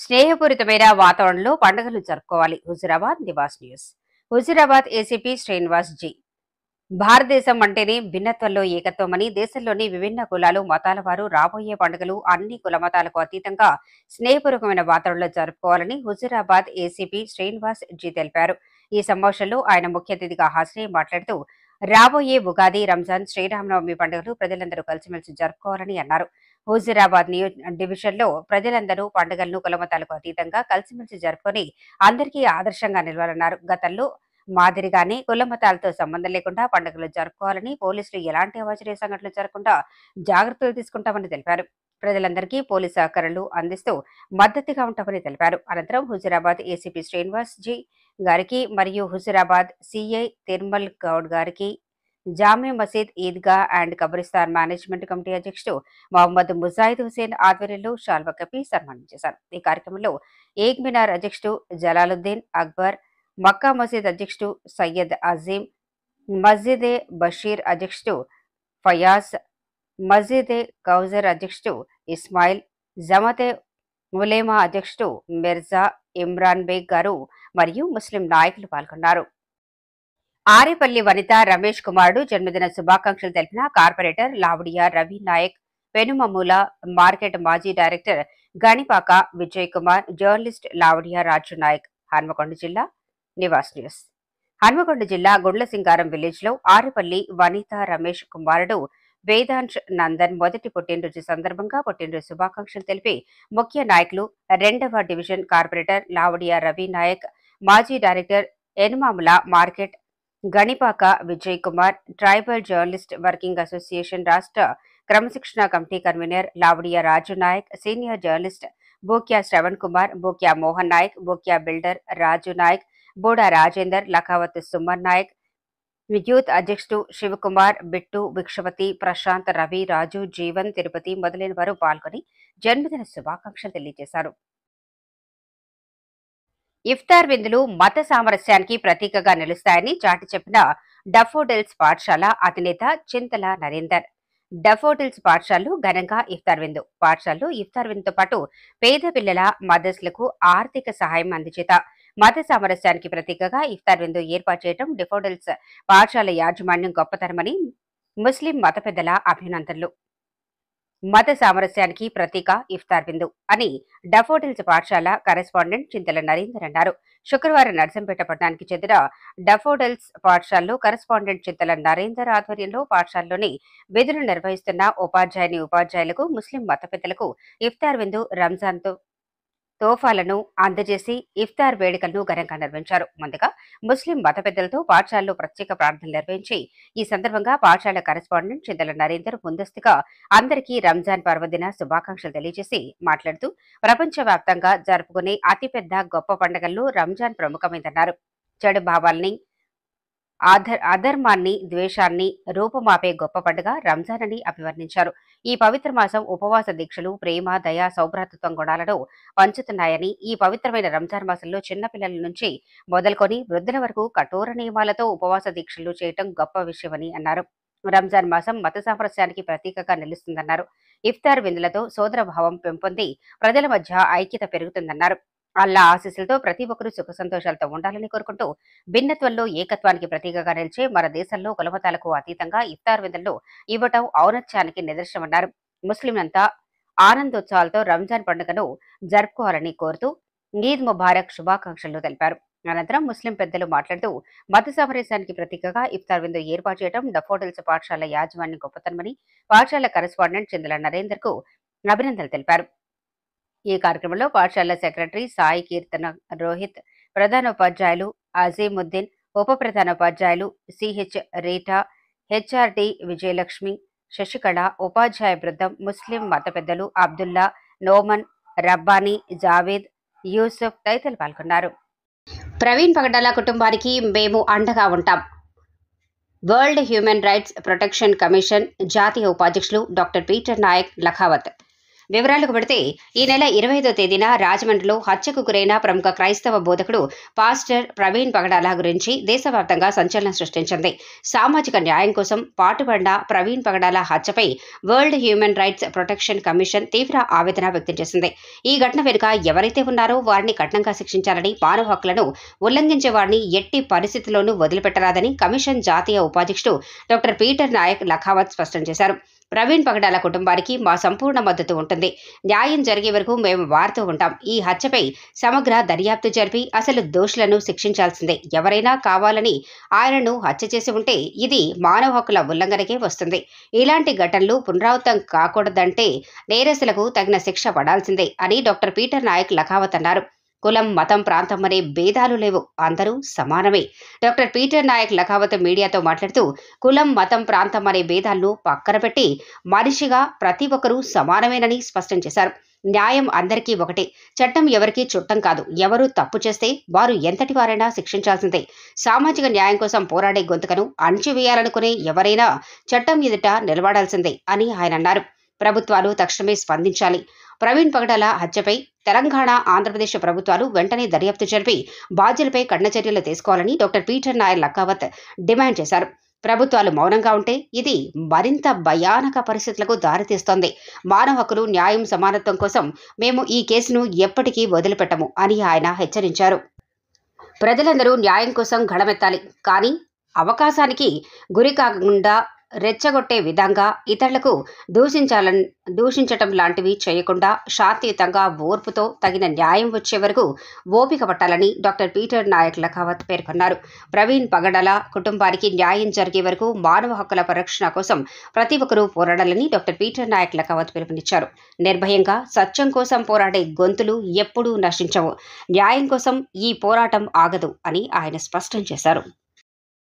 స్నేహపూరితమైన వాతావరణంలో పండుగలు జరుపుకోవాలి. Huzurabad Nivas news. Huzurabad ACP Srinivas G. భారతదేశం అంటేనే భిన్నత్వంలో ఏకత్వమని, దేశంలోని విభిన్న కులాలు మతాల వారు రాబోయే పండుగలు అన్ని కులమతాలకు అతీతంగా స్నేహపూర్వకమైన వాతావరణంలో జరుపుకోవాలని హుజూరాబాద్ ఏసీపీ శ్రీనివాస్ జి తెలిపారు. ఈ సమావేశంలో ఆయన ముఖ్య అతిథిగా హాజరై మాట్లాడుతూ రాబోయే ఉగాది, రంజాన్, శ్రీరామనవమి పండుగలు ప్రజలందరూ కలిసిమెలిసి జరుపుకోవాలని అన్నారు. హుజూరాబాద్ డివిజన్లో ప్రజలందరూ పండుగలను కులమతాలకు అతీతంగా కలిసిమెలిసి జరుపుకొని అందరికీ ఆదర్శంగా నిలవాలన్నారు. గతంలో మాదిరిగానే కుల మతాలతో సంబంధం లేకుండా పండుగలు జరుపుకోవాలని, పోలీసులు ఎలాంటి అవాంఛనీయ సంఘటనలు జరగకుండా జాగ్రత్తలు తీసుకుంటామని తెలిపారు. ప్రజలందరికీ పోలీసు సహకారాలు అందిస్తూ మద్దతుగా ఉంటామని తెలిపారు. అనంతరం హుజూరాబాద్ ఏసీపీ శ్రీనివాస్ జి గారికి మరియు హుజూరాబాద్ సిఐ తిరుమల్ గౌడ్ గారికి జామియా మసీద్, ఈద్గా అండ్ కబ్రిస్తాన్ మేనేజ్మెంట్ కమిటీ అధ్యక్షుడు మహమ్మద్ ముజాయిద్ హుసేన్ ఆధ్వర్యంలో షాల్వా కప్పి సన్మానం చేశారు. ఈ కార్యక్రమంలో ఏక్ మినార్ అధ్యక్షుడు జలాలుద్దీన్ అక్బర్, మక్కా మసీద్ అధ్యక్షుడు సయ్యద్ అజీం, మస్జిదే బషీర్ అధ్యక్షుడు ఫయాజ్, మస్జిదే కౌజర్ అధ్యక్షుడు ఇస్మాయిల్, జమాతే ఉలేమా అధ్యక్షుడు మిర్జా ఇమ్రాన్ బేగ్ గారు మరియు ముస్లిం నాయకులు పాల్గొన్నారు. ఆరేపల్లి వనిత రమేష్ కుమారుడు జన్మదిన శుభాకాంక్షలు తెలిపిన కార్పొరేటర్ లావుడియా రవి నాయక్, పెనుమమూల మార్కెట్ మాజీ డైరెక్టర్ గణిపాక విజయ్ కుమార్, జర్నలిస్ట్ లావుడియా రాజు నాయక్. హన్మకొండ జిల్లా నివాస్ న్యూస్. హన్మకొండ జిల్లా గుండ్లసింగారం విలేజ్ లో ఆరేపల్లి వనిత రమేష్ కుమారుడు వేదాంశ్ నందన్ మొదటి పుట్టినరోజు సందర్భంగా పుట్టినరోజు శుభాకాంక్షలు తెలిపి ముఖ్య నాయకులు 2వ డివిజన్ కార్పొరేటర్ లావుడియా రవి నాయక్, మాజీ director Enumamula market Ganipaka Vijay Kumar, tribal journalist working association రాష్ట్ర క్రమశిక్షణ committee convener Lavudiya Raju Nayak, senior journalist Bukya Shravan Kumar, Bukya Mohan Nayak, Bukya builder Raju Nayak, Boda Rajender, Lakhavath Suman Nayak, youth అధ్యక్షుడు శివకుమార్, బిట్టు, భిక్షవతి, ప్రశాంత్, రవి, రాజు, జీవన్, తిరుపతి మొదలైన వారు పాల్గొని జన్మదిన శుభాకాంక్షలు తెలియజేశారు. ఇఫ్తార్ విందులు మత సామరస్యానికి ప్రతీకగా నిలుస్తాయని చాటి చెప్పిన డఫోడిల్స్ పాఠశాల అధినేత చింతల నరేందర్. డఫోడిల్స్ పాఠశాలలు ఘనంగా ఇఫ్తార్ విందు. పాఠశాలలు ఇఫ్తార్ విందుతో పాటు పేద పిల్లల మదర్స్లకు ఆర్థిక సహాయం అందజేత మత సామరస్యానికి ప్రతీకగా ఇఫ్తార్ విందు ఏర్పాటు చేయడం డఫోడిల్స్ పాఠశాల యాజమాన్యం గొప్పతనమని ముస్లిం మత పెద్దల అభినందనలు. మత సామరస్యానికి ప్రతీక ఇఫ్తార్ విందు అని డఫోడిల్స్ పాఠశాల కరెస్పాండెంట్ చింతల నరేందర్ అన్నారు. శుక్రవారం నర్సంపేట పట్టణానికి చెందిన డఫోడిల్స్ పాఠశాలలో కరెస్పాండెంట్ చింతల నరేందర్ ఆధ్వర్యంలో పాఠశాలలోని విధులు నిర్వహిస్తున్న ఉపాధ్యాయులకు ముస్లిం మత పెద్దలకు ఇఫ్తార్ విందు, రంజాన్ తోఫాలను అందజేసి ఇఫ్తార్ వేడుకలను ఘనంగా నిర్వహించారు. ముందుగా ముస్లిం మత పెద్దలతో పాఠశాలలో ప్రత్యేక ప్రార్థనలు నిర్వహించి ఈ సందర్భంగా పాఠశాల కరెస్పాండెంట్ చింతల నరేందర్ ముందస్తుగా అందరికీ రంజాన్ పర్వదిన శుభాకాంక్షలు తెలియజేసి మాట్లాడుతూ ప్రపంచవ్యాప్తంగా జరుపుకునే అతిపెద్ద గొప్ప పండుగల్లో రంజాన్ ప్రముఖమైందన్నారు. చెడు భావాల్ని, అధర్మాన్ని, ద్వేషాన్ని రూపుమాపే గొప్ప పండుగ రంజాన్ అని అభివర్ణించారు. ఈ పవిత్ర మాసం ఉపవాస దీక్షలు, ప్రేమ, దయ, సౌభ్రాతృత్వం గుణాలను పంచుతున్నాయని, ఈ పవిత్రమైన రంజాన్ మాసంలో చిన్న పిల్లల నుంచి మొదలుకొని వృద్ధుల వరకు కఠోర నియమాలతో ఉపవాస దీక్షలు చేయటం గొప్ప విషయమని అన్నారు. రంజాన్ మాసం మత సామరస్యానికి ప్రతీకగా నిలుస్తుందన్నారు. ఇఫ్తార్ విందులతో సోదర భావం పెంపొంది ప్రజల మధ్య ఐక్యత పెరుగుతుందన్నారు. అల్లా ఆశీస్సులతో ప్రతి ఒక్కరూ సుఖ సంతోషాలతో ఉండాలని కోరుకుంటూ భిన్నత్వంలో ఏకత్వానికి ప్రతీకగా నిలిచే మన దేశంలో కులమతాలకు అతీతంగా ఇఫ్తార్ విందులు ఇవ్వటం ఔన్నత్యానికి నిదర్శనమన్నారు. ముస్లింలంతా ఆనందోత్సవాలతో రంజాన్ పండుగను జరుపుకోవాలని కోరుతూ ఈద్ ముబారక్ శుభాకాంక్షలు తెలిపారు. అనంతరం ముస్లిం పెద్దలు మాట్లాడుతూ మత సామరస్యానికి ప్రతీకగా ఇఫ్తార్ విందు ఏర్పాటు చేయడం డఫోడిల్స్ పాఠశాల యాజమాన్యం గొప్పతనమని పాఠశాల కరెస్పాండెంట్ చింతల నరేందర్ కు అభినందనలు తెలిపారు. ఈ కార్యక్రమంలో పాఠశాల సెక్రటరీ సాయి కీర్తన రోహిత్, ప్రధానోపాధ్యాయులు అజీముద్దీన్, ఉప ప్రధానోపాధ్యాయులు CH Rita, HRD Vijayalakshmi, Sasikala, ఉపాధ్యాయ బృందం, ముస్లిం మత పెద్దలు అబ్దుల్లా, నోమన్, రబ్బానీ, జావేద్, యూసుఫ్ తదితరులు పాల్గొన్నారు. ప్రవీణ్ పగడాల కుటుంబానికి మేము అండగా ఉంటాం. World human rights protection commission జాతీయ ఉపాధ్యక్షులు డాక్టర్ పీటర్ నాయక్, లఖావత్. వివరాలకు వెడితే ఈ నెల 25వ తేదీన రాజమండ్రిలో హత్యకు గురైన ప్రముఖ క్రైస్తవ బోధకుడు పాస్టర్ ప్రవీణ్ పగడాల గురించి దేశవ్యాప్తంగా సంచలనం సృష్టించింది. సామాజిక న్యాయం కోసం పాటుపడిన ప్రవీణ్ పగడాల హత్యపై world human rights protection commission తీవ్ర ఆవేదన వ్యక్తం చేసింది. ఈ ఘటన వెనుక ఎవరైతే ఉన్నారో వారిని కఠినంగా శిక్షించాలని, మానవ హక్కులను ఉల్లంఘించే వారిని ఎట్టి పరిస్థితుల్లోనూ వదిలిపెట్టరాదని కమిషన్ జాతీయ ఉపాధ్యక్షుడు డాక్టర్ పీటర్ నాయక్ లఖావత్ స్పష్టం చేశారు. ప్రవీణ్ పగడాల కుటుంబానికి మా సంపూర్ణ మద్దతు ఉంటుంది. న్యాయం జరిగే వరకు మేము వారితో ఉంటాం. ఈ హత్యపై సమగ్ర దర్యాప్తు జరిపి అసలు దోషులను శిక్షించాల్సిందే. ఎవరైనా కావాలని ఆయనను హత్య చేసి ఉంటే ఇది మానవ హక్కుల ఉల్లంఘనకే వస్తుంది. ఇలాంటి ఘటనలు పునరావృతం కాకూడదంటే నేరస్తులకు తగిన శిక్ష పడాల్సిందే అని డాక్టర్ పీటర్ నాయక్ లఖావత్ అన్నారు. కులం, మతం, ప్రాంతం అనే భేదాలు లేవు. అందరూ సమానమే. డాక్టర్ పీటర్ నాయక్ లఖావత్ మీడియాతో మాట్లాడుతూ కులం, మతం, ప్రాంతం అనే భేదాలను పక్కన పెట్టి మనిషిగా ప్రతి ఒక్కరూ సమానమేనని స్పష్టం చేశారు. న్యాయం అందరికీ ఒకటే. చట్టం ఎవరికీ చుట్టం కాదు. ఎవరు తప్పు చేస్తే వారు ఎంతటి వారైనా శిక్షించాల్సిందే. సామాజిక న్యాయం కోసం పోరాడే గొంతుకను అణచివేయాలనుకునే ఎవరైనా చట్టం ఎదుట నిలబడాల్సిందే అని ఆయన అన్నారు. ప్రభుత్వాలు తక్షణమే స్పందించాలి. ప్రవీణ్ పగడాల హత్యపై తెలంగాణ, ఆంధ్రప్రదేశ్ ప్రభుత్వాలు వెంటనే దర్యాప్తు జరిపి బాధ్యులపై కఠిన చర్యలు తీసుకోవాలని doctor Peter Naik Lakhavath demand చేశారు. ప్రభుత్వాలు మౌనంగా ఉంటే ఇది మరింత భయానక పరిస్థితులకు దారితీస్తోంది. మానవ హక్కులు, న్యాయం, సమానత్వం కోసం మేము ఈ కేసును ఎప్పటికీ వదిలిపెట్టము అని ఆయన హెచ్చరించారు. ప్రజలందరూ న్యాయం కోసం గళమెత్తాలి. కానీ అవకాశానికి గురి కాకుండా రెచ్చగొట్టే విధంగా ఇతరులకు దూషించటం లాంటివి చేయకుండా శాంతియుతంగా ఓర్పుతో తగిన న్యాయం వచ్చే వరకు ఓపిక పట్టాలని డాక్టర్ పీటర్ నాయక్ లఖావత్ పేర్కొన్నారు. ప్రవీణ్ పగడాల కుటుంబానికి న్యాయం జరిగే వరకు మానవ హక్కుల పరిరక్షణ కోసం ప్రతి ఒక్కరూ పోరాడాలని డాక్టర్ పీటర్ నాయక్ లఖావత్ పిలుపునిచ్చారు. నిర్భయంగా సత్యం కోసం పోరాడే గొంతులు ఎప్పుడూ నశించవు. న్యాయం కోసం ఈ పోరాటం ఆగదు అని ఆయన స్పష్టం చేశారు.